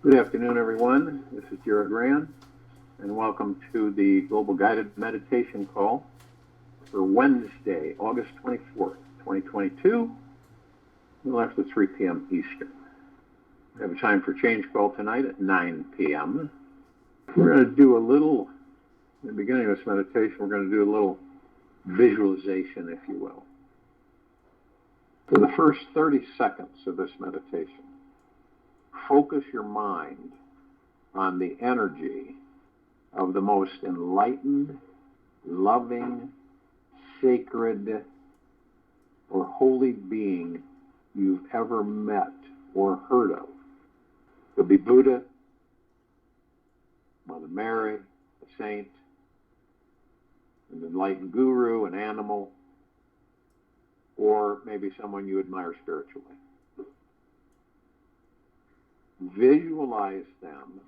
Good afternoon, everyone. This is Jared Rand, and welcome to the Global Guided Meditation Call for Wednesday, August 24th, 2022, a little after 3 p.m. Eastern. We have a time for change call tonight at 9 p.m. We're going to do a little, in the beginning of this meditation, we're going to do a little visualization, if you will. For the first 30 seconds of this meditation, focus your mind on the energy of the most enlightened, loving, sacred, or holy being you've ever met or heard of. It could be Buddha, Mother Mary, a saint, an enlightened guru, an animal, or maybe someone you admire spiritually. Visualize them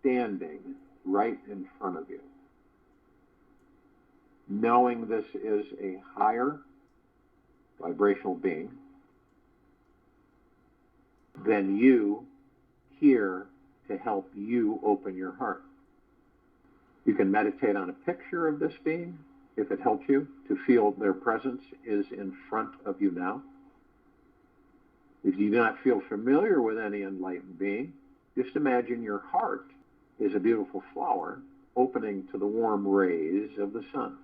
standing right in front of you, knowing this is a higher vibrational being than you, here to help you open your heart. You can meditate on a picture of this being if it helps you to feel their presence is in front of you now. If you do not feel familiar with any enlightened being, just imagine your heart is a beautiful flower opening to the warm rays of the sun.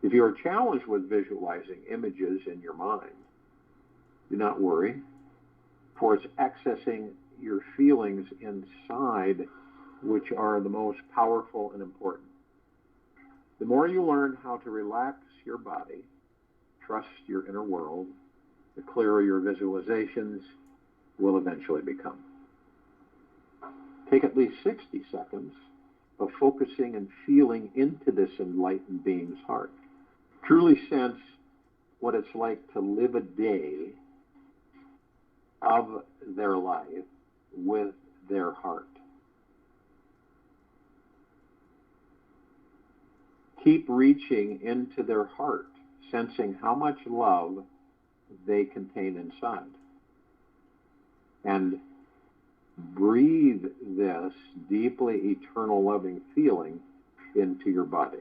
If you are challenged with visualizing images in your mind, do not worry, for it's accessing your feelings inside which are the most powerful and important. The more you learn how to relax your body, trust your inner world, the clearer your visualizations will eventually become. Take at least 60 seconds of focusing and feeling into this enlightened being's heart. Truly sense what it's like to live a day of their life with their heart. Keep reaching into their heart, sensing how much love they contain inside. And breathe this deeply eternal loving feeling into your body.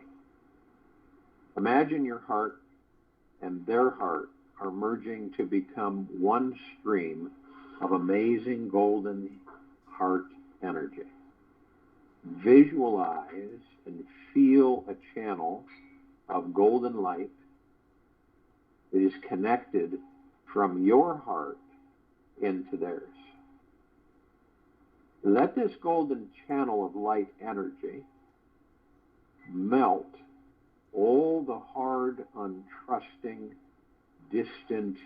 Imagine your heart and their heart are merging to become one stream of amazing golden heart energy. Visualize and feel a channel of golden light that is connected from your heart into theirs. Let this golden channel of light energy melt all the hard, untrusting, distant,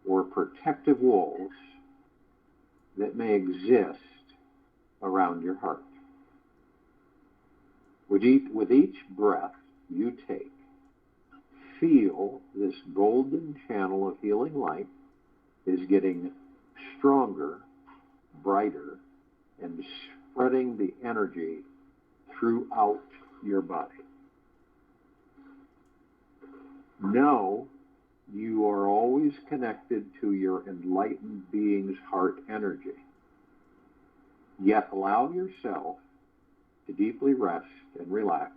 or protective walls that may exist around your heart. With each breath you take, feel this golden channel of healing light is getting stronger, brighter, and spreading the energy throughout your body. Know you are always connected to your enlightened being's heart energy. Yet allow yourself to deeply rest and relax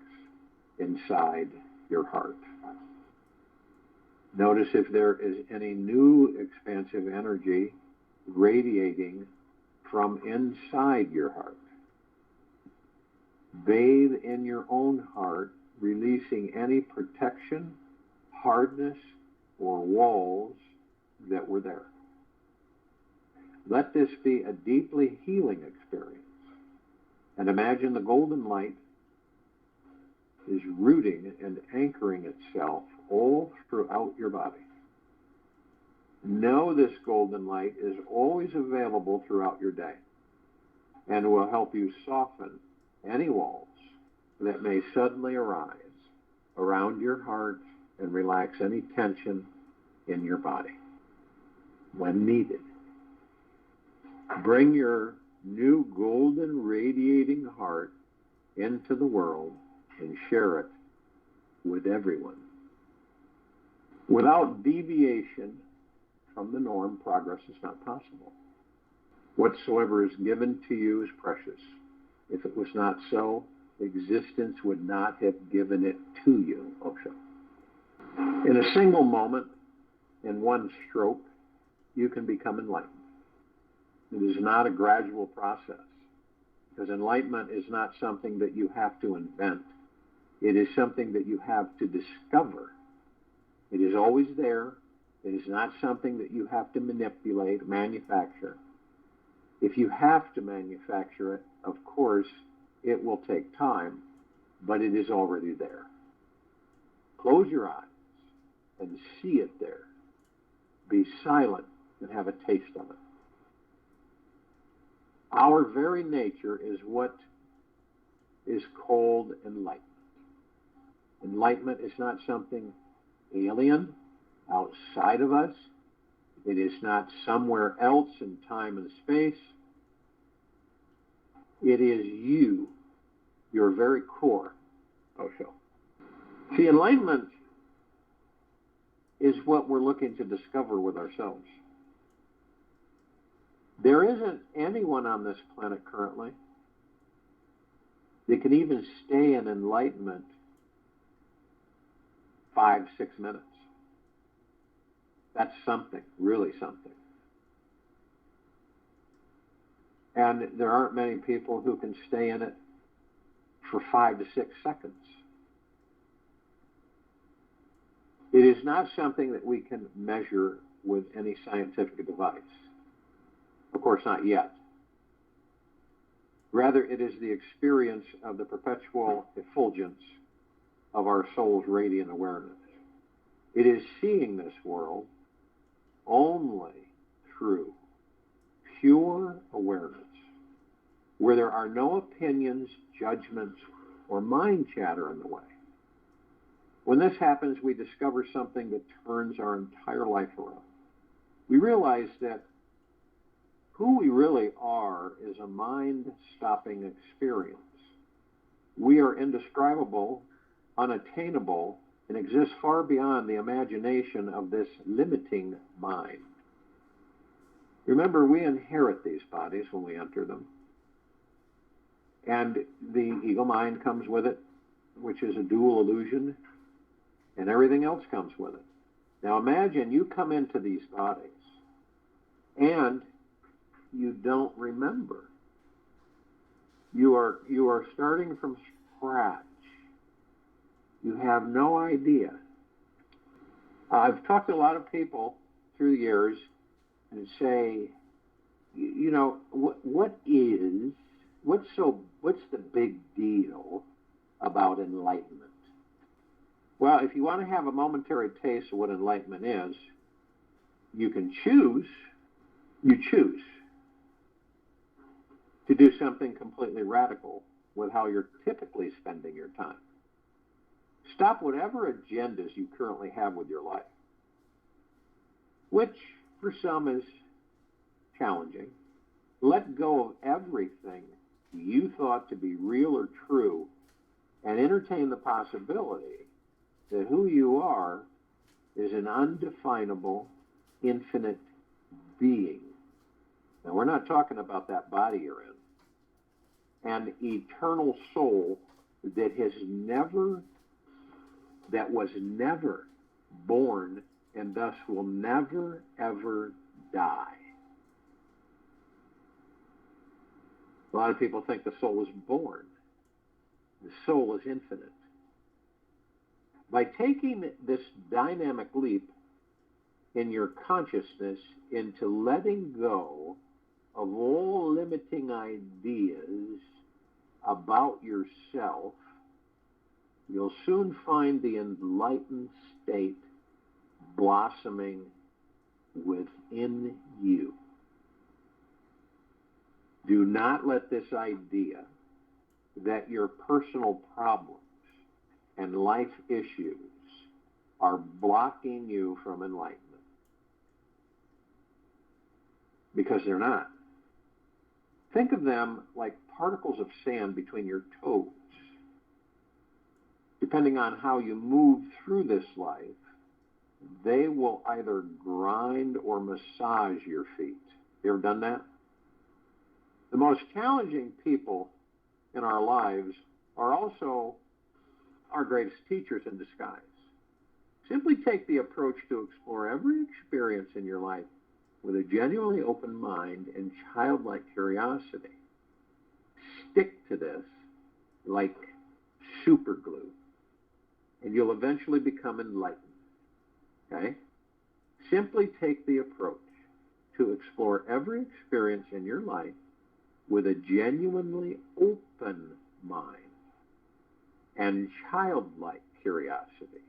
inside your heart. Notice if there is any new expansive energy radiating from inside your heart. Bathe in your own heart, releasing any protection, hardness, or walls that were there. Let this be a deeply healing experience. And imagine the golden light is rooting and anchoring itself all throughout your body. Know this golden light is always available throughout your day and will help you soften any walls that may suddenly arise around your heart and relax any tension in your body when needed. Bring your new golden radiating heart into the world and share it with everyone. Without deviation from the norm, progress is not possible. Whatsoever is given to you is precious. If it was not so, existence would not have given it to you, Osho. In a single moment, in one stroke, you can become enlightened. It is not a gradual process, because enlightenment is not something that you have to invent. It is something that you have to discover. It is always there. It is not something that you have to manipulate, manufacture. If you have to manufacture it, of course, it will take time, but it is already there. Close your eyes and see it there. Be silent and have a taste of it. Our very nature is what is called enlightenment. Enlightenment is not something alien, outside of us. It is not somewhere else in time and space. It is you, your very core, Osho. See, enlightenment is what we're looking to discover with ourselves. There isn't anyone on this planet currently that can even stay in enlightenment 5-6 minutes. That's something, really something. And there aren't many people who can stay in it for 5 to 6 seconds. It is not something that we can measure with any scientific device. Of course, not yet. Rather, it is the experience of the perpetual effulgence of our soul's radiant awareness. It is seeing this world only through pure awareness, where there are no opinions, judgments, or mind chatter in the way. When this happens, we discover something that turns our entire life around. We realize that who we really are is a mind-stopping experience. We are indescribable, unattainable, and exist far beyond the imagination of this limiting mind. Remember, we inherit these bodies when we enter them. And the ego mind comes with it, which is a dual illusion, and everything else comes with it. Now imagine you come into these bodies, and you don't remember. You are starting from scratch. You have no idea. I've talked to a lot of people through the years and say, you know, what's the big deal about enlightenment? Well, if you want to have a momentary taste of what enlightenment is, you can choose to do something completely radical with how you're typically spending your time. Stop whatever agendas you currently have with your life, which for some is challenging. Let go of everything you thought to be real or true and entertain the possibility that who you are is an undefinable, infinite being. Now, we're not talking about that body you're in. An eternal soul that was never born and thus will never, ever die. A lot of people think the soul is born. The soul is infinite. By taking this dynamic leap in your consciousness into letting go of all limiting ideas about yourself, you'll soon find the enlightened state blossoming within you. Do not let this idea that your personal problems and life issues are blocking you from enlightenment. Because they're not. Think of them like particles of sand between your toes. Depending on how you move through this life, they will either grind or massage your feet. You ever done that? The most challenging people in our lives are also our greatest teachers in disguise. Simply take the approach to explore every experience in your life with a genuinely open mind and childlike curiosity. Stick to this like super glue, and you'll eventually become enlightened. Okay? Simply take the approach to explore every experience in your life with a genuinely open mind and childlike curiosity.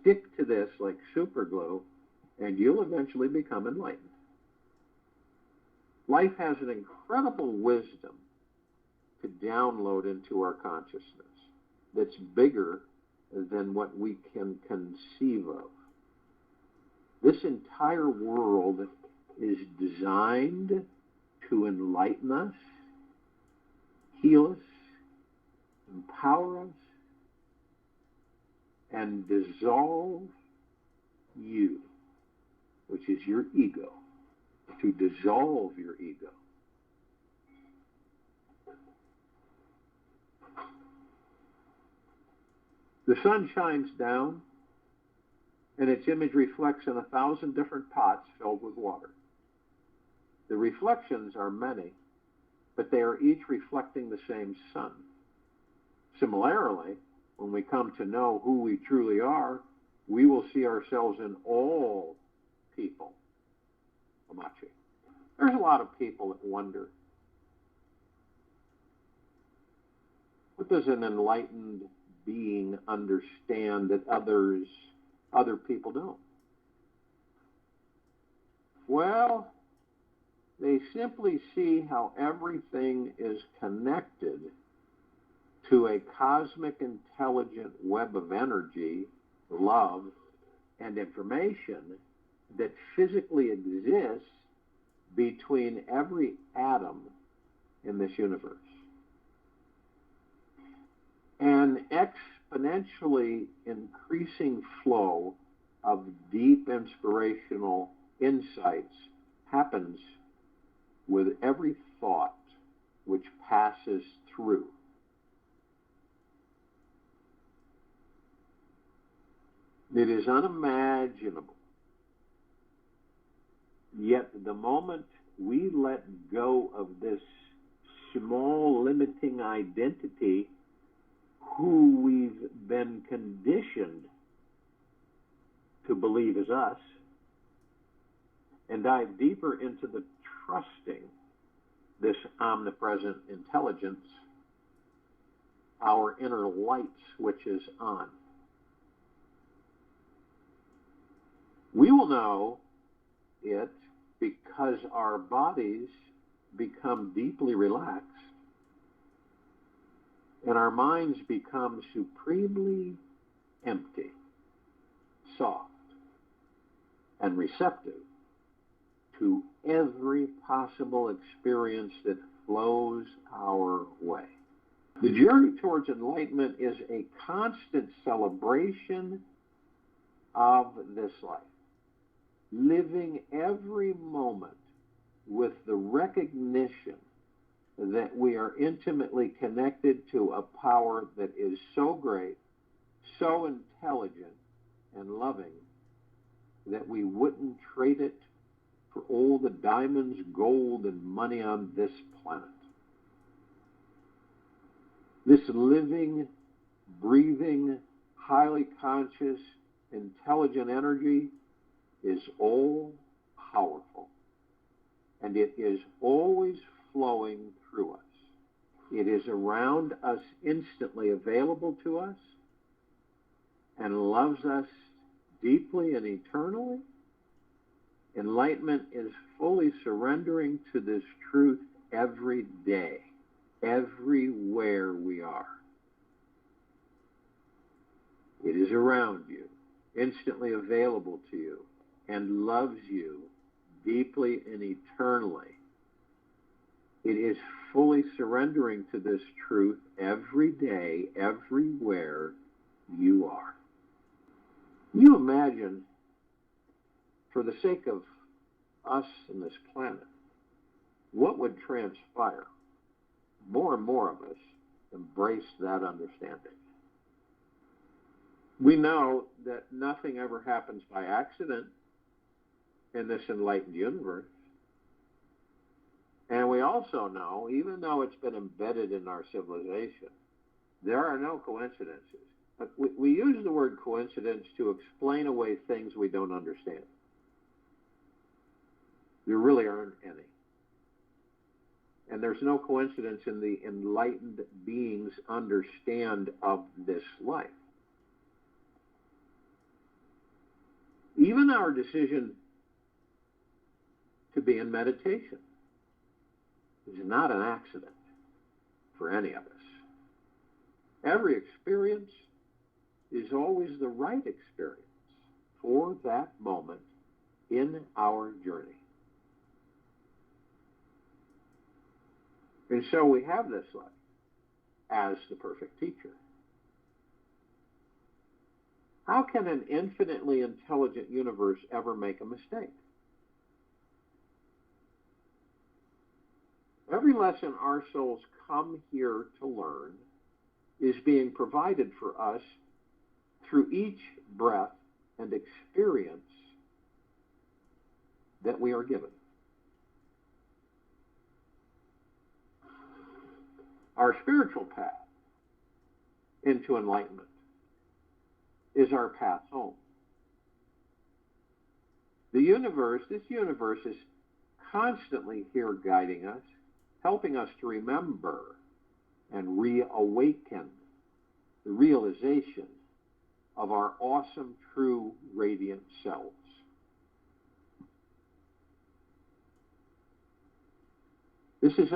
Stick to this like super glue, and you'll eventually become enlightened. Life has an incredible wisdom to download into our consciousness that's bigger than what we can conceive of. This entire world is designed to enlighten us, heal us, empower us, and dissolve you, which is your ego, to dissolve your ego. The sun shines down, and its image reflects in 1,000 different pots filled with water. The reflections are many, but they are each reflecting the same sun. Similarly, when we come to know who we truly are, we will see ourselves in all people. Amachi. There's a lot of people that wonder, what does an enlightened being understand that other people don't? Well, they simply see how everything is connected to a cosmic intelligent web of energy, love, and information that physically exists between every atom in this universe. An exponentially increasing flow of deep inspirational insights happens with every thought which passes through. It is unimaginable. Yet the moment we let go of this small limiting identity, who we've been conditioned to believe is us, and dive deeper into the trusting this omnipresent intelligence, our inner light switches on. We will know it because our bodies become deeply relaxed and our minds become supremely empty, soft, and receptive to every possible experience that flows our way. The journey towards enlightenment is a constant celebration of this life, living every moment with the recognition that we are intimately connected to a power that is so great, so intelligent and loving that we wouldn't trade it for all the diamonds, gold, and money on this planet. This living, breathing, highly conscious, intelligent energy is all powerful, and it is always flowing through us. It is around us, instantly available to us, and loves us deeply and eternally. Enlightenment is fully surrendering to this truth every day, everywhere we are. It is around you, instantly available to you, and loves you deeply and eternally. It is fully surrendering to this truth every day, everywhere you are. You imagine, for the sake of us and this planet, what would transpire? More and more of us embrace that understanding. We know that nothing ever happens by accident in this enlightened universe. And we also know, even though it's been embedded in our civilization, there are no coincidences. But we use the word coincidence to explain away things we don't understand. There really aren't any. And there's no coincidence in the enlightened beings' understand of this life. Even our decision to be in meditation is not an accident for any of us. Every experience is always the right experience for that moment in our journey. And so we have this life as the perfect teacher. How can an infinitely intelligent universe ever make a mistake? Every lesson our souls come here to learn is being provided for us through each breath and experience that we are given. Our spiritual path into enlightenment is our path home. This universe is constantly here guiding us, helping us to remember and reawaken the realization of our awesome, true, radiant selves. This is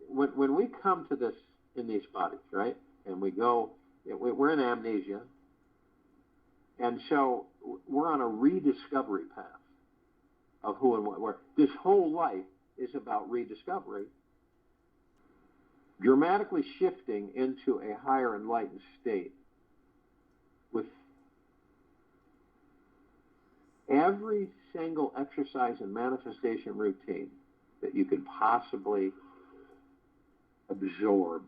when we come to this in these bodies, right? And we're in amnesia. And so we're on a rediscovery path of who and what we're. This whole life is about rediscovery, dramatically shifting into a higher enlightened state with every single exercise and manifestation routine that you could possibly absorb.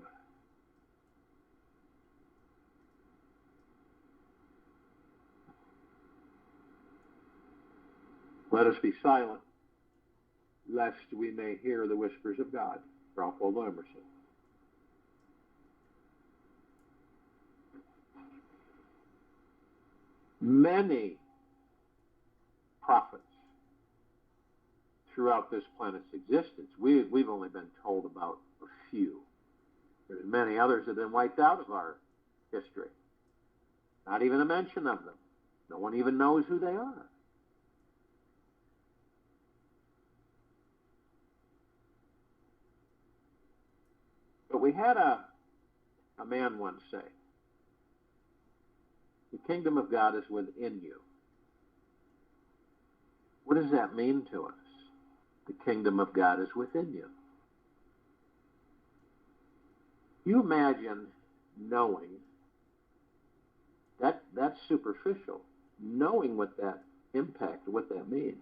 Let us be silent, lest we may hear the whispers of God. Ralph Waldo Emerson. Many prophets throughout this planet's existence. We've only been told about a few. There's many others that have been wiped out of our history. Not even a mention of them. No one even knows who they are. But we had a man once say, the kingdom of God is within you. What does that mean to us? The kingdom of God is within you. You imagine knowing, that's superficial, knowing what that impact, what that means.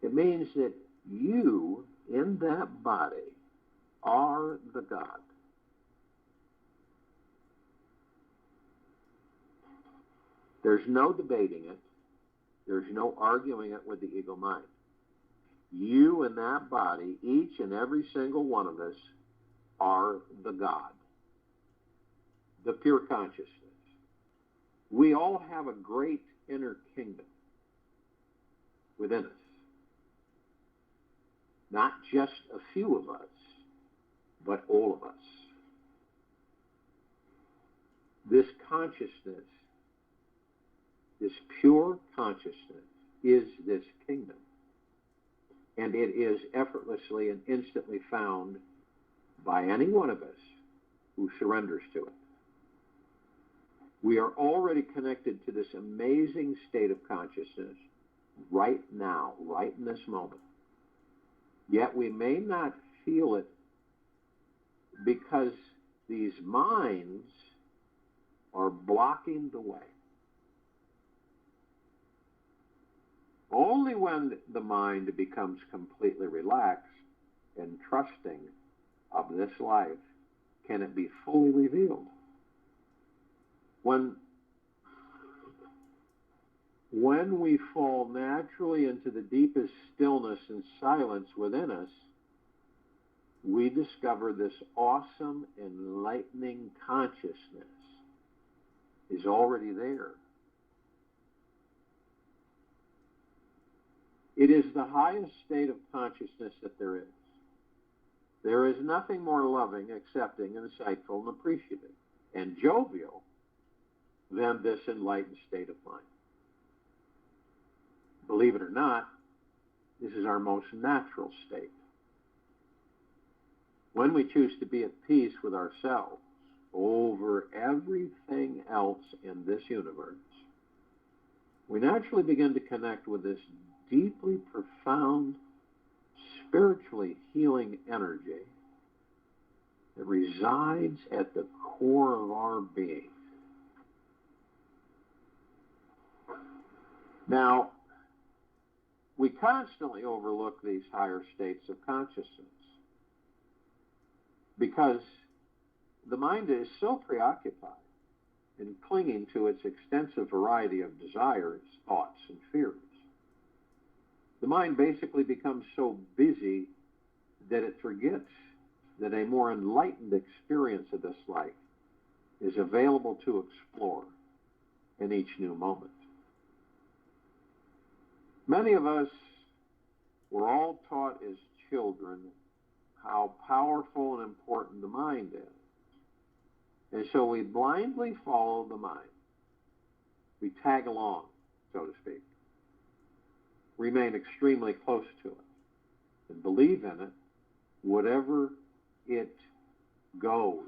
It means that you, in that body, are the God. There's no debating it. There's no arguing it with the ego mind. You in that body, each and every single one of us, are the God, the pure consciousness. We all have a great inner kingdom within us. Not just a few of us, but all of us. This consciousness, this pure consciousness, is this kingdom. And it is effortlessly and instantly found by any one of us who surrenders to it. We are already connected to this amazing state of consciousness right now, right in this moment. Yet we may not feel it because these minds are blocking the way. Only when the mind becomes completely relaxed and trusting of this life can it be fully revealed. When we fall naturally into the deepest stillness and silence within us, we discover this awesome, enlightening consciousness is already there. It is the highest state of consciousness that there is. There is nothing more loving, accepting, insightful, and appreciative, and jovial than this enlightened state of mind. Believe it or not, this is our most natural state. When we choose to be at peace with ourselves over everything else in this universe, we naturally begin to connect with this deeply profound, spiritually healing energy that resides at the core of our being. Now, we constantly overlook these higher states of consciousness because the mind is so preoccupied in clinging to its extensive variety of desires, thoughts, and fears. The mind basically becomes so busy that it forgets that a more enlightened experience of this life is available to explore in each new moment. Many of us were all taught as children how powerful and important the mind is. And so we blindly follow the mind. We tag along, so to speak. Remain extremely close to it and believe in it, whatever it goes,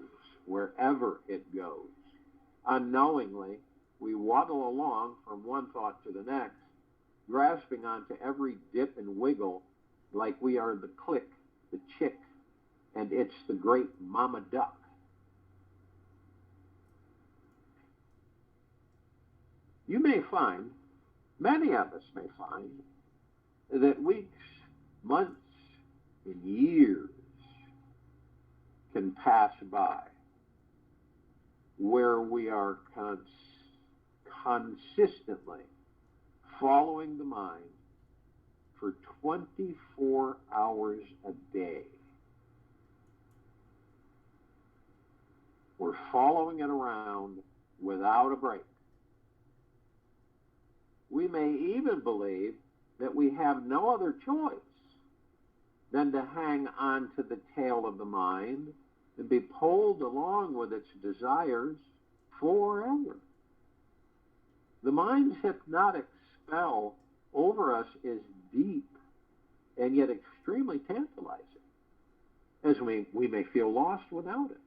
wherever it goes. Unknowingly, we waddle along from one thought to the next, grasping onto every dip and wiggle like we are the click, the chick, and it's the great mama duck. You may find, many of us may find, that weeks, months, and years can pass by where we are consistently following the mind for 24 hours a day. We're following it around without a break. We may even believe that we have no other choice than to hang on to the tail of the mind and be pulled along with its desires forever. The mind's hypnotic spell over us is deep and yet extremely tantalizing, as we may feel lost without it,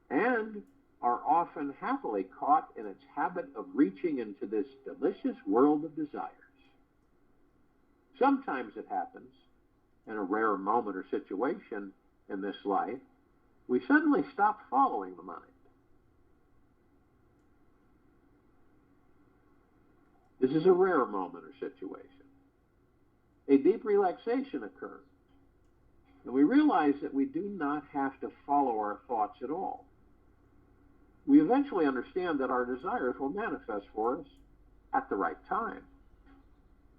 and are often happily caught in its habit of reaching into this delicious world of desires. Sometimes it happens, in a rare moment or situation in this life, we suddenly stop following the mind. This is a rare moment or situation. A deep relaxation occurs, and we realize that we do not have to follow our thoughts at all. We eventually understand that our desires will manifest for us at the right time.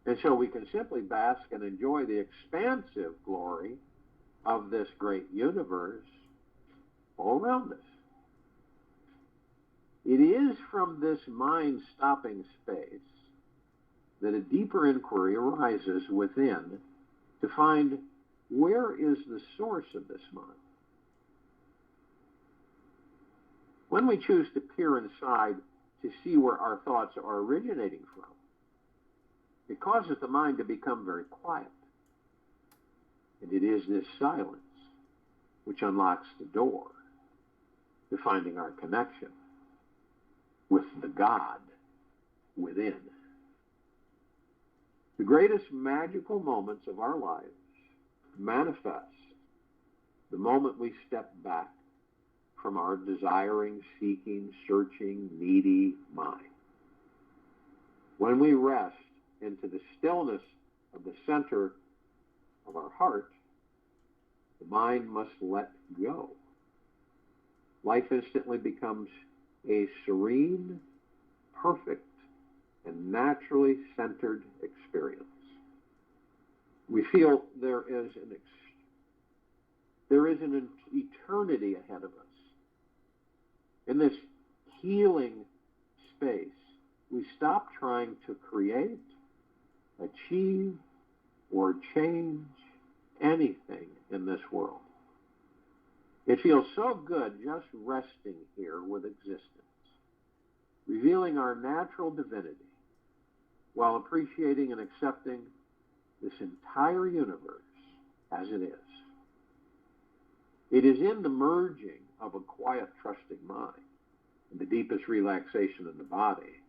And so we can simply bask and enjoy the expansive glory of this great universe all around us. It is from this mind-stopping space that a deeper inquiry arises within to find where is the source of this mind. When we choose to peer inside to see where our thoughts are originating from, it causes the mind to become very quiet. And it is this silence which unlocks the door to finding our connection with the God within. The greatest magical moments of our lives manifest the moment we step back from our desiring, seeking, searching, needy mind. When we rest into the stillness of the center of our heart, the mind must let go. Life instantly becomes a serene, perfect, and naturally centered experience. We feel there is an eternity ahead of us. In this healing space, we stop trying to create, achieve, or change anything in this world. It feels so good just resting here with existence, revealing our natural divinity while appreciating and accepting this entire universe as it is. It is in the merging of a quiet, trusting mind and the deepest relaxation in the body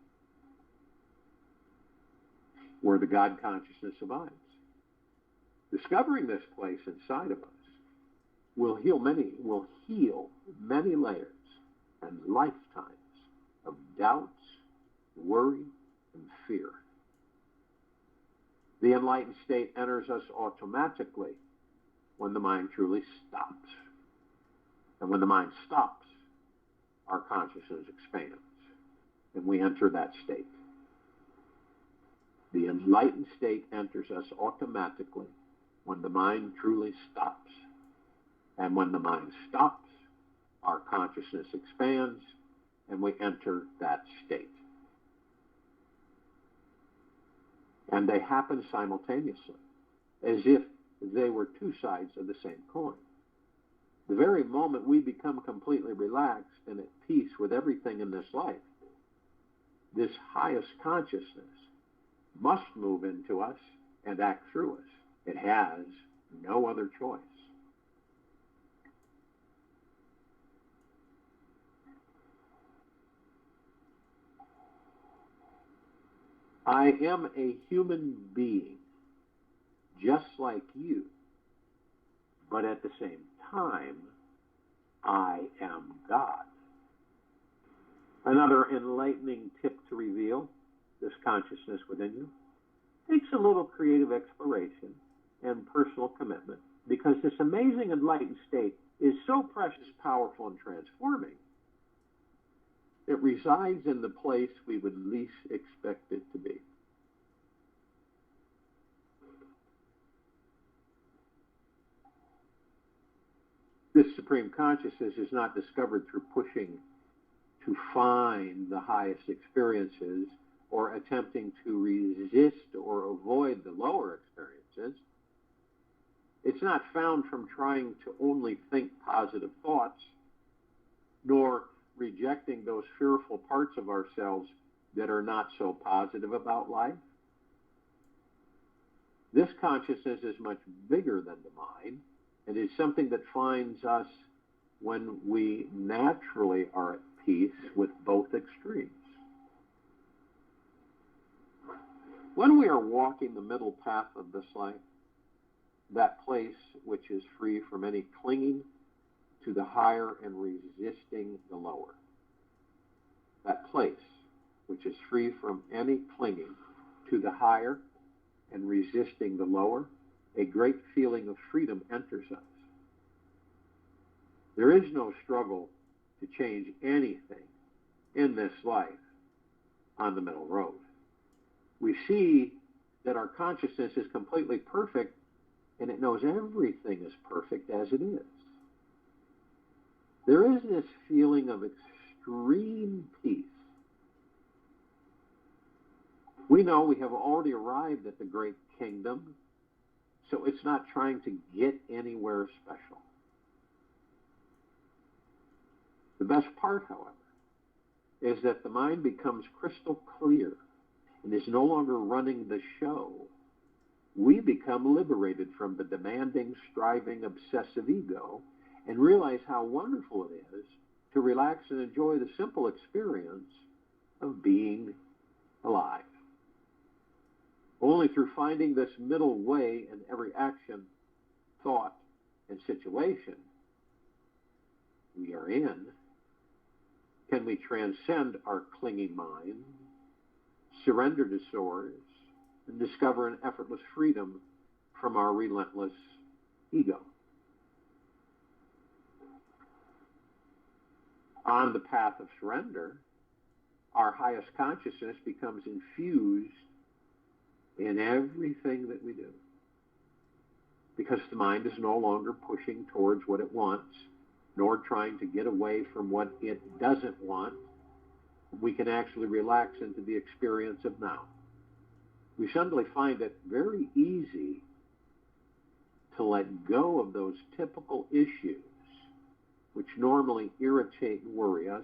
where the God consciousness abides. Discovering this place inside of us will heal many layers and lifetimes of doubts, worry, and fear. The enlightened state enters us automatically when the mind truly stops. And when the mind stops, our consciousness expands, and we enter that state. The enlightened state enters us automatically when the mind truly stops. And when the mind stops, our consciousness expands, and we enter that state. And they happen simultaneously, as if they were two sides of the same coin. The very moment we become completely relaxed and at peace with everything in this life, this highest consciousness must move into us and act through us. It has no other choice. I am a human being, just like you, but at the same time, I am God. Another enlightening tip to reveal this consciousness within you takes a little creative exploration and personal commitment, because this amazing enlightened state is so precious, powerful, and transforming. It resides in the place we would least expect it to be. This supreme consciousness is not discovered through pushing to find the highest experiences or attempting to resist or avoid the lower experiences. It's not found from trying to only think positive thoughts, nor rejecting those fearful parts of ourselves that are not so positive about life. This consciousness is much bigger than the mind, and is something that finds us when we naturally are at peace with both extremes. When we are walking the middle path of this life, that place which is free from any clinging to the higher and resisting the lower, that place which is free from any clinging to the higher and resisting the lower, a great feeling of freedom enters us. There is no struggle to change anything in this life on the middle road. We see that our consciousness is completely perfect, and it knows everything is perfect as it is. There is this feeling of extreme peace. We know we have already arrived at the great kingdom, so it's not trying to get anywhere special. The best part, however, is that the mind becomes crystal clear and is no longer running the show. We become liberated from the demanding, striving, obsessive ego and realize how wonderful it is to relax and enjoy the simple experience of being alive. Only through finding this middle way in every action, thought, and situation we are in can we transcend our clinging mind, surrender to source, and discover an effortless freedom from our relentless ego. On the path of surrender, our highest consciousness becomes infused in everything that we do, because the mind is no longer pushing towards what it wants, nor trying to get away from what it doesn't want. We can actually relax into the experience of now. We suddenly find it very easy to let go of those typical issues which normally irritate and worry us,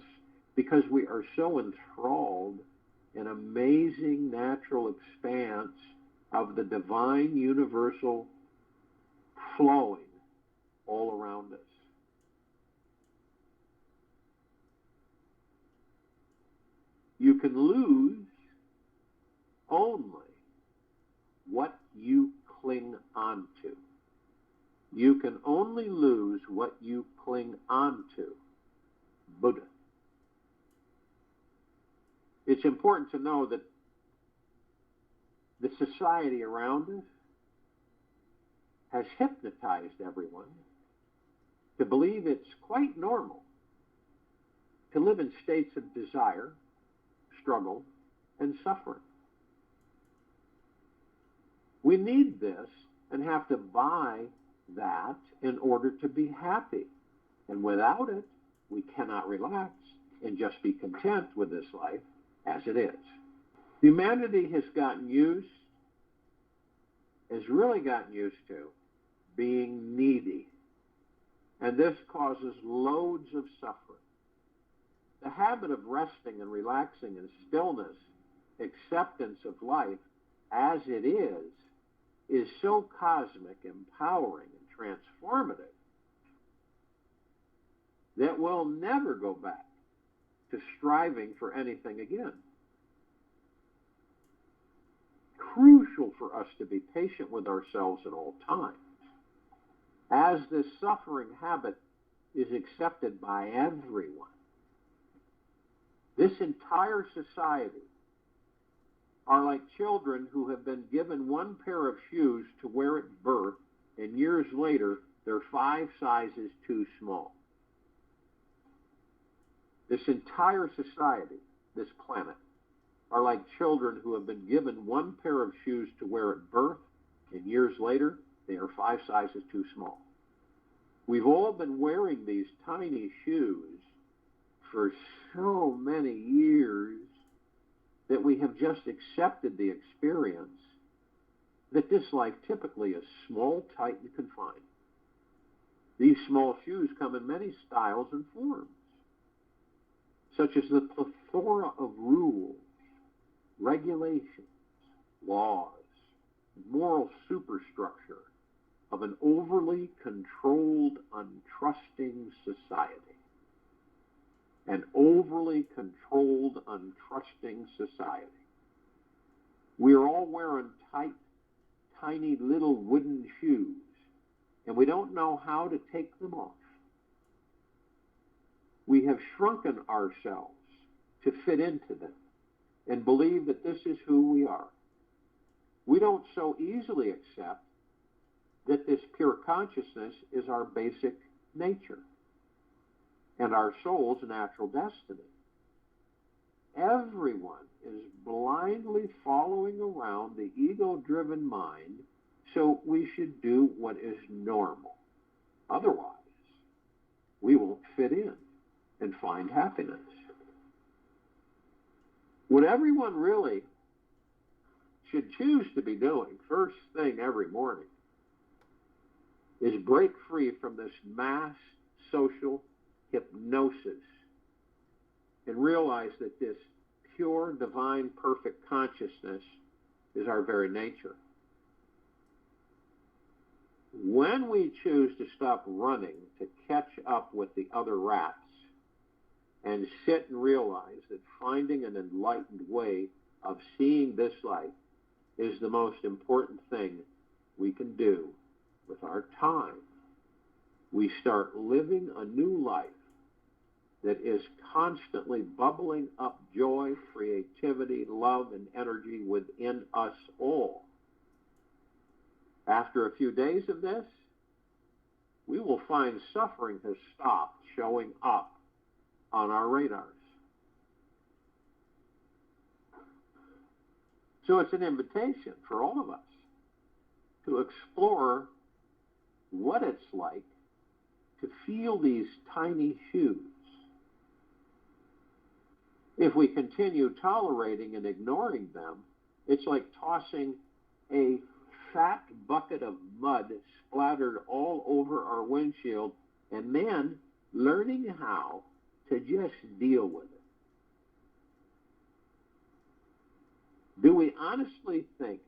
because we are so enthralled in amazing natural expanse of the divine universal flowing all around us. You can lose only what you cling onto. You can only lose what you cling onto. Buddha. It's important to know that the society around us has hypnotized everyone to believe it's quite normal to live in states of desire, struggle, and suffering. We need this and have to buy that in order to be happy. And without it, we cannot relax and just be content with this life as it is. Humanity has really gotten used to being needy. And this causes loads of suffering. The habit of resting and relaxing and stillness, acceptance of life as it is so cosmic, empowering, and transformative that we'll never go back to striving for anything again. Crucial for us to be patient with ourselves at all times, as this suffering habit is accepted by everyone. This entire society are like children who have been given one pair of shoes to wear at birth, and years later, they're 5 sizes too small. This entire society, this planet, are like children who have been given one pair of shoes to wear at birth, and years later, they are 5 sizes too small. We've all been wearing these tiny shoes for so many years that we have just accepted the experience that this life typically is small, tight, and confined. These small shoes come in many styles and forms, such as the plethora of rules, regulations, laws, moral superstructure of an overly controlled, untrusting society. An overly controlled, untrusting society. We are all wearing tight, tiny little wooden shoes, and we don't know how to take them off. We have shrunken ourselves to fit into them and believe that this is who we are. We don't so easily accept that this pure consciousness is our basic nature and our soul's natural destiny. Everyone is blindly following around the ego-driven mind, so we should do what is normal. Otherwise, we won't fit in and find happiness. What everyone really should choose to be doing first thing every morning is break free from this mass social hypnosis and realize that this pure, divine, perfect consciousness is our very nature. When we choose to stop running to catch up with the other rats and sit and realize that finding an enlightened way of seeing this life is the most important thing we can do with our time, we start living a new life that is constantly bubbling up joy, creativity, love, and energy within us all. After a few days of this, we will find suffering has stopped showing up on our radars. So it's an invitation for all of us to explore what it's like to feel these tiny shoes. If we continue tolerating and ignoring them, it's like tossing a fat bucket of mud splattered all over our windshield and then learning how to just deal with it. Do we honestly think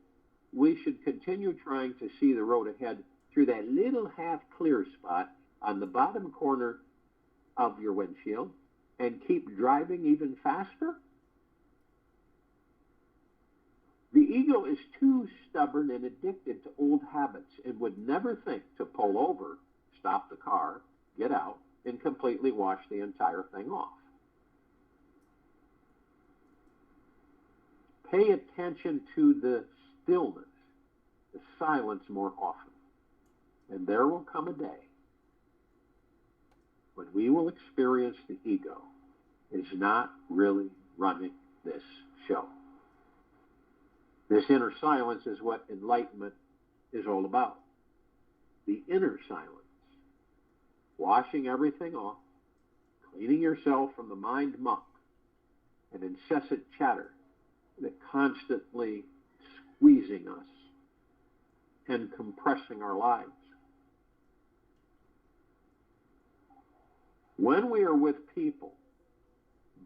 we should continue trying to see the road ahead through that little half clear spot on the bottom corner of your windshield and keep driving even faster? The ego is too stubborn and addicted to old habits and would never think to pull over, stop the car, get out, and completely wash the entire thing off. Pay attention to the stillness, the silence more often, and there will come a day when we will experience the ego is not really running this show. This inner silence is what enlightenment is all about. The inner silence. Washing everything off, cleaning yourself from the mind muck and incessant chatter that constantly squeezing us and compressing our lives. When we are with people,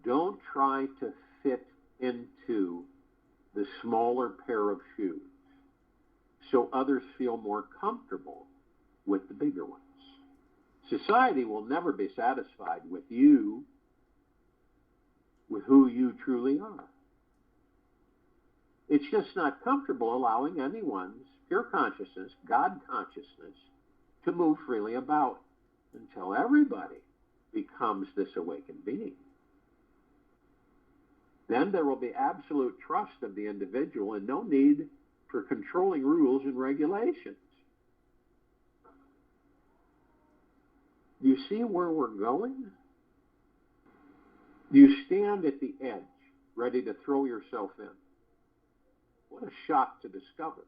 don't try to fit into the smaller pair of shoes so others feel more comfortable with the bigger ones. Society will never be satisfied with you, with who you truly are. It's just not comfortable allowing anyone's pure consciousness, God consciousness, to move freely about until everybody becomes this awakened being. Then there will be absolute trust of the individual and no need for controlling rules and regulations. Do you see where we're going? You stand at the edge, ready to throw yourself in. What a shock to discover.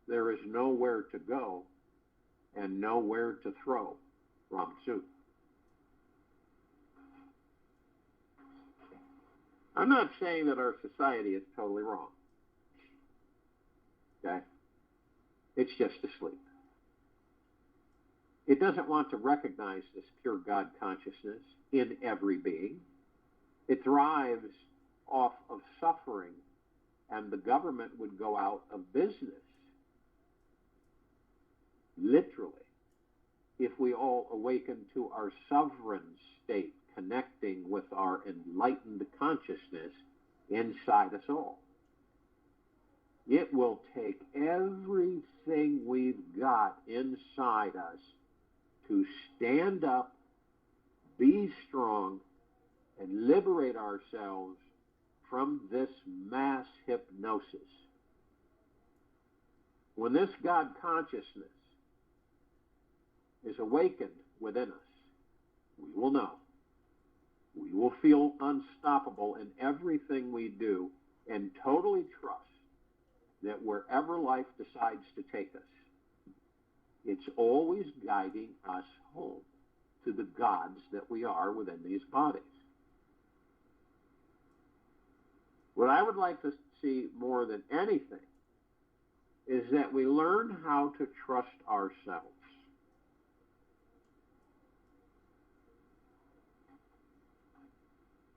There is nowhere to go and nowhere to throw. Wrong suit. I'm not saying that our society is totally wrong. Okay? It's just asleep. It doesn't want to recognize this pure God consciousness in every being. It thrives off of suffering, and the government would go out of business, literally, if we all awaken to our sovereign state, connecting with our enlightened consciousness inside us all. It will take everything we've got inside us to stand up, be strong, and liberate ourselves from this mass hypnosis. When this God consciousness is awakened within us, we will know. We will feel unstoppable in everything we do and totally trust that wherever life decides to take us, it's always guiding us home to the gods that we are within these bodies. What I would like to see more than anything is that we learn how to trust ourselves.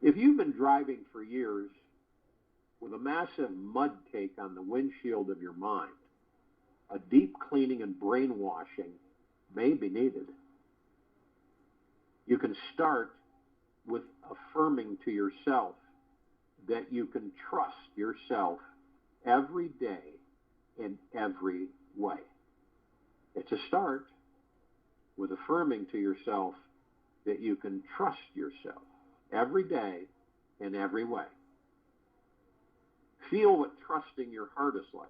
If you've been driving for years with a massive mud cake on the windshield of your mind, a deep cleaning and brainwashing may be needed. You can start with affirming to yourself that you can trust yourself every day in every way. It's a start with affirming to yourself that you can trust yourself every day in every way. Feel what trusting your heart is like.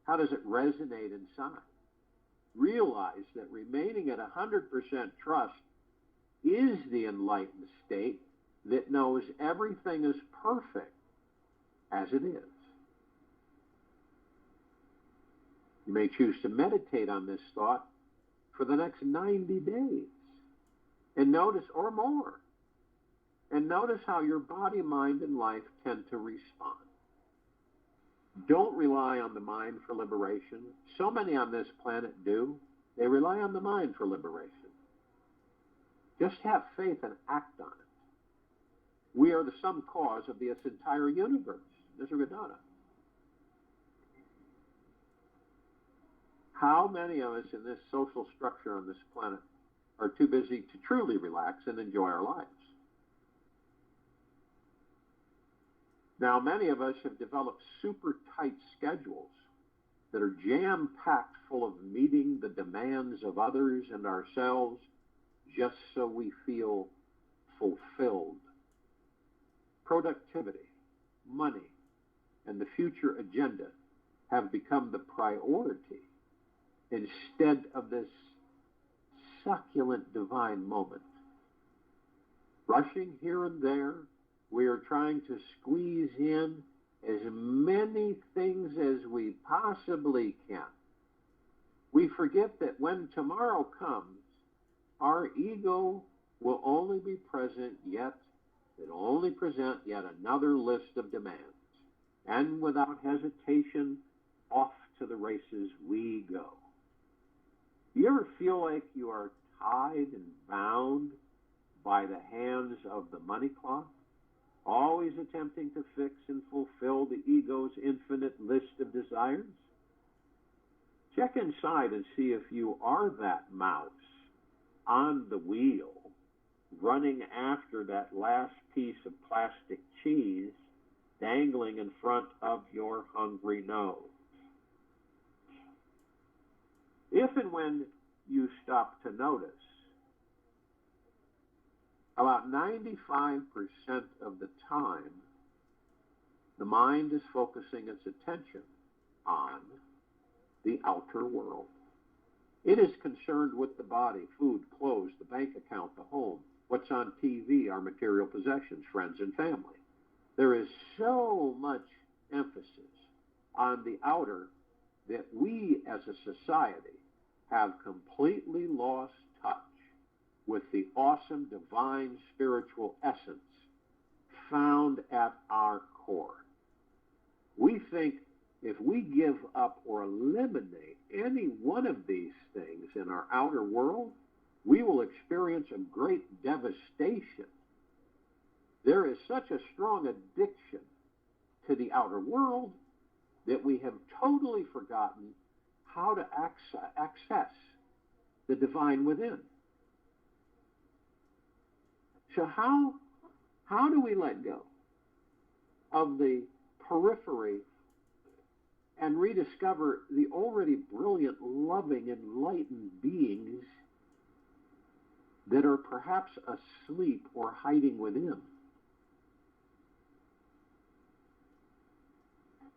How does it resonate inside? Realize that remaining at 100% trust is the enlightened state that knows everything is perfect as it is. You may choose to meditate on this thought for the next 90 days and notice, or more, and notice how your body, mind, and life tend to respond. Don't rely on the mind for liberation. So many on this planet do. They rely on the mind for liberation. Just have faith and act on it. We are the sum cause of this entire universe, Nisargadatta. How many of us in this social structure on this planet are too busy to truly relax and enjoy our lives? Now, many of us have developed super tight schedules that are jam-packed full of meeting the demands of others and ourselves just so we feel fulfilled. Productivity, money, and the future agenda have become the priority instead of this succulent divine moment. Rushing here and there, we are trying to squeeze in as many things as we possibly can. We forget that when tomorrow comes, our ego will only be present yet. It'll only present yet another list of demands. And without hesitation, off to the races we go. You ever feel like you are tied and bound by the hands of the money cloth, always attempting to fix and fulfill the ego's infinite list of desires? Check inside and see if you are that mouse on the wheel, running after that last piece of plastic cheese dangling in front of your hungry nose. If and when you stop to notice, about 95% of the time, the mind is focusing its attention on the outer world. It is concerned with the body, food, clothes, the bank account, the home, what's on TV, our material possessions, friends and family. There is so much emphasis on the outer that we as a society have completely lost touch with the awesome divine spiritual essence found at our core. We think if we give up or eliminate any one of these things in our outer world, we will experience a great devastation. There is such a strong addiction to the outer world that we have totally forgotten how to access the divine within. So how do we let go of the periphery and rediscover the already brilliant, loving, enlightened beings that are perhaps asleep or hiding within?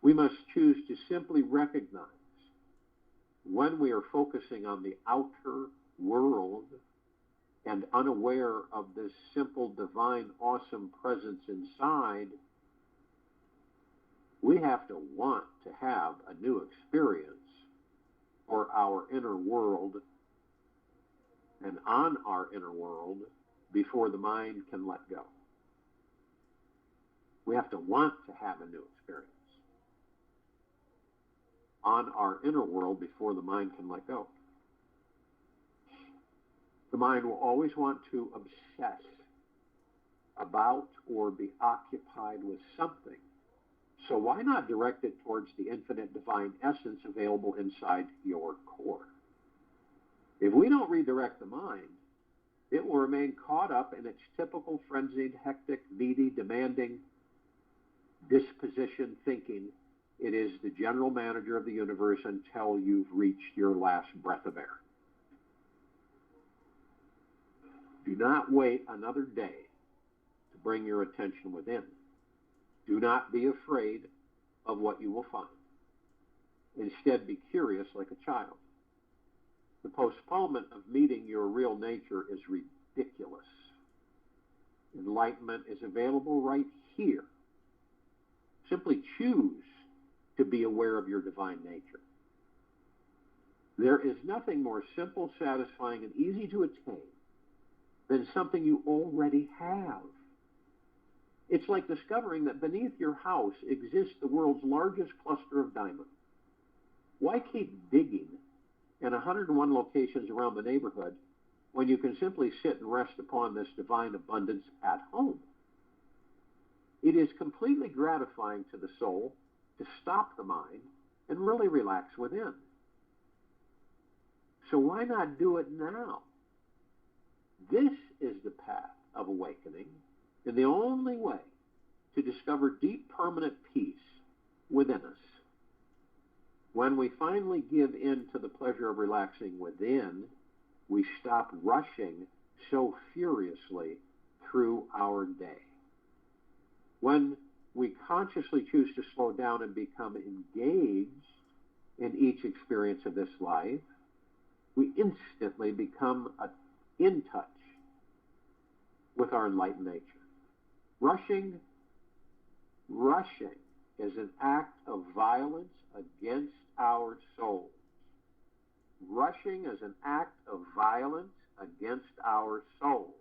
We must choose to simply recognize when we are focusing on the outer world and unaware of this simple, divine, awesome presence inside, we have to want to have a new experience for our inner world and on our inner world before the mind can let go. We have to want to have a new experience on our inner world before the mind can let go. The mind will always want to obsess about or be occupied with something. So why not direct it towards the infinite divine essence available inside your core? If we don't redirect the mind, it will remain caught up in its typical frenzied, hectic, needy, demanding disposition, thinking it is the general manager of the universe until you've reached your last breath of air. Do not wait another day to bring your attention within. Do not be afraid of what you will find. Instead, be curious like a child. The postponement of meeting your real nature is ridiculous. Enlightenment is available right here. Simply choose to be aware of your divine nature. There is nothing more simple, satisfying, and easy to attain than something you already have. It's like discovering that beneath your house exists the world's largest cluster of diamonds. Why keep digging in 101 locations around the neighborhood when you can simply sit and rest upon this divine abundance at home? It is completely gratifying to the soul to stop the mind and really relax within. So why not do it now? This is the path of awakening and the only way to discover deep, permanent peace within us. When we finally give in to the pleasure of relaxing within, we stop rushing so furiously through our day. When we consciously choose to slow down and become engaged in each experience of this life, we instantly become in touch with our enlightened nature. Rushing is an act of violence against our souls. Rushing is an act of violence against our souls.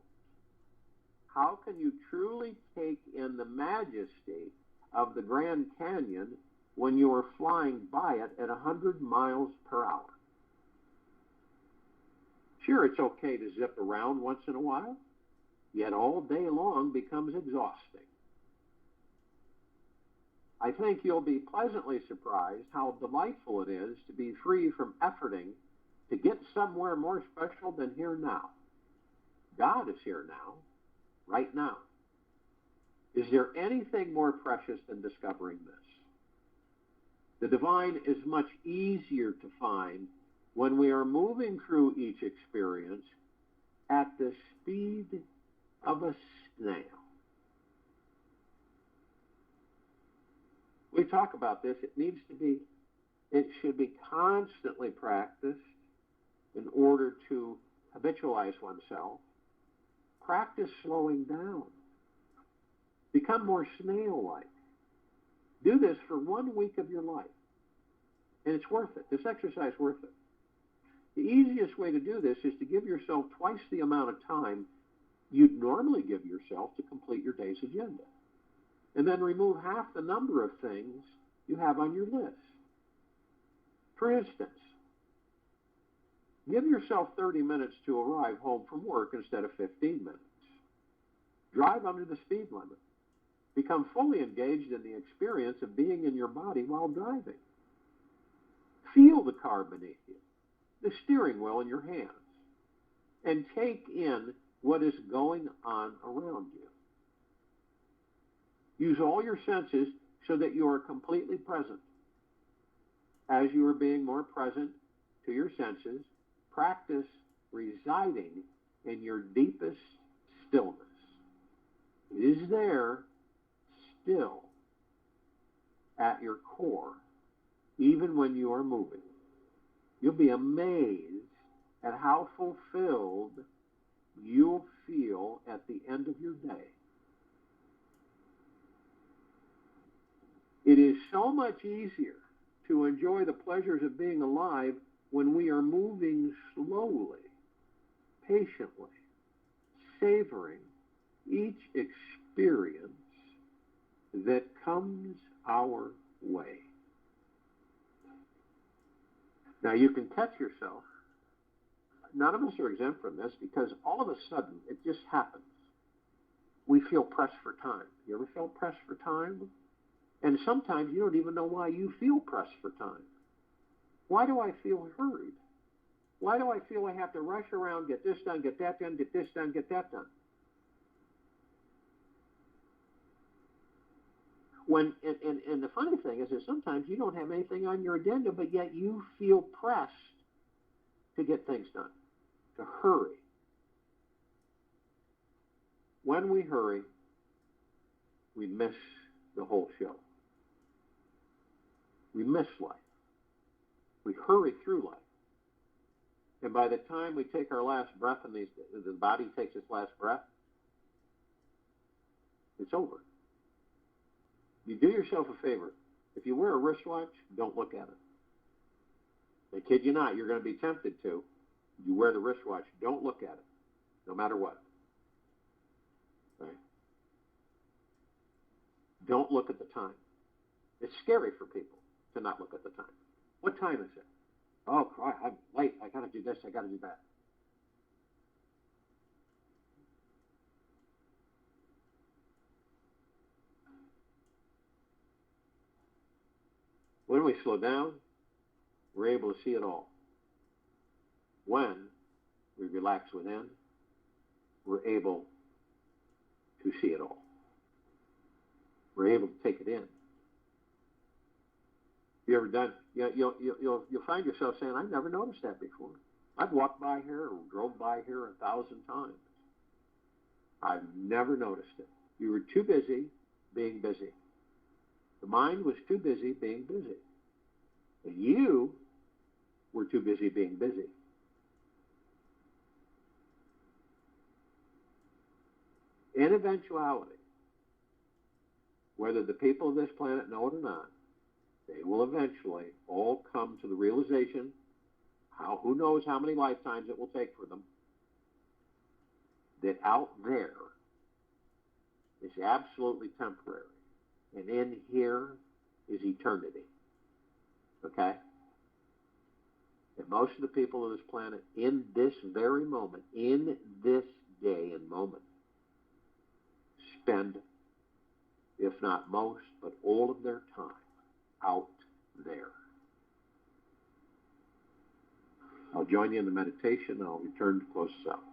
How can you truly take in the majesty of the Grand Canyon when you are flying by it at 100 miles per hour? Sure, it's okay to zip around once in a while, yet all day long becomes exhausting. I think you'll be pleasantly surprised how delightful it is to be free from efforting to get somewhere more special than here now. God is here now, right now. Is there anything more precious than discovering this? The divine is much easier to find when we are moving through each experience at the speed of a snail. We talk about this. It should be constantly practiced in order to habitualize oneself. Practice slowing down. Become more snail-like. Do this for 1 week of your life. And it's worth it. This exercise is worth it. The easiest way to do this is to give yourself twice the amount of time you'd normally give yourself to complete your day's agenda. And then remove half the number of things you have on your list. For instance, give yourself 30 minutes to arrive home from work instead of 15 minutes. Drive under the speed limit. Become fully engaged in the experience of being in your body while driving. Feel the car beneath you, the steering wheel in your hands, and take in what is going on around you. Use all your senses so that you are completely present. As you are being more present to your senses, practice residing in your deepest stillness. It is there, still, at your core, even when you are moving. You'll be amazed at how fulfilled you'll feel at the end of your day. It is so much easier to enjoy the pleasures of being alive when we are moving slowly, patiently, savoring each experience that comes our way. Now you can catch yourself. None of us are exempt from this because all of a sudden it just happens. We feel pressed for time. You ever felt pressed for time? And sometimes you don't even know why you feel pressed for time. Why do I feel hurried? Why do I feel I have to rush around, get this done, get that done, get this done, get that done? And the funny thing is that sometimes you don't have anything on your agenda, but yet you feel pressed to get things done, to hurry. When we hurry, we miss the whole show. We miss life. We hurry through life. And by the time we take our last breath and the body takes its last breath, it's over. You do yourself a favor. If you wear a wristwatch, don't look at it. I kid you not, you're going to be tempted to. You wear the wristwatch, don't look at it, no matter what. Right? Don't look at the time. It's scary for people to not look at the time. What time is it? Oh, Christ, I'm late. I got to do this. I got to do that. When we slow down, we're able to see it all. When we relax within, we're able to see it all. We're able to take it in. You ever done? You'll find yourself saying, "I've never noticed that before. I've walked by here or drove by here 1,000 times. I've never noticed it." You were too busy being busy. The mind was too busy being busy. And you were too busy being busy. In eventuality, whether the people of this planet know it or not, they will eventually all come to the realization, who knows how many lifetimes it will take for them, that out there is absolutely temporary. And in here is eternity. Okay? And most of the people of this planet, in this very moment, in this day and moment, spend, if not most, but all of their time out there. I'll join you in the meditation, and I'll return to close this out.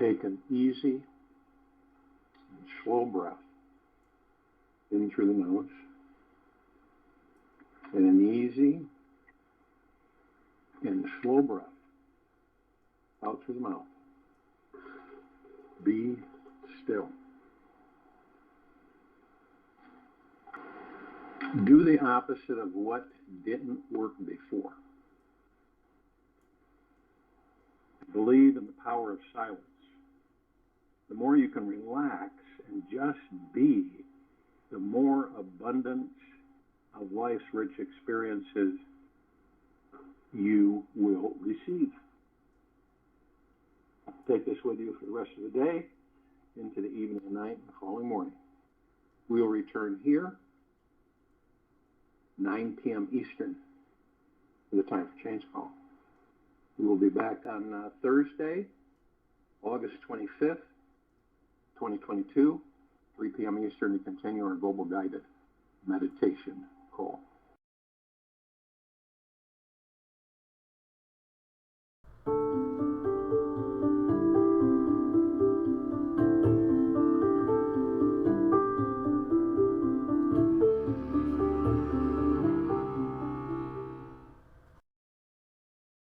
Take an easy and slow breath in through the nose, and an easy and slow breath out through the mouth. Be still. Do the opposite of what didn't work before. Believe in the power of silence. The more you can relax and just be, the more abundance of life's rich experiences you will receive. Take this with you for the rest of the day, into the evening and night and the following morning. We'll return here 9 p.m. Eastern for the Time for Change call. We will be back on Thursday, August 25th, 2022, 3 p.m. Eastern, to continue our global guided meditation call.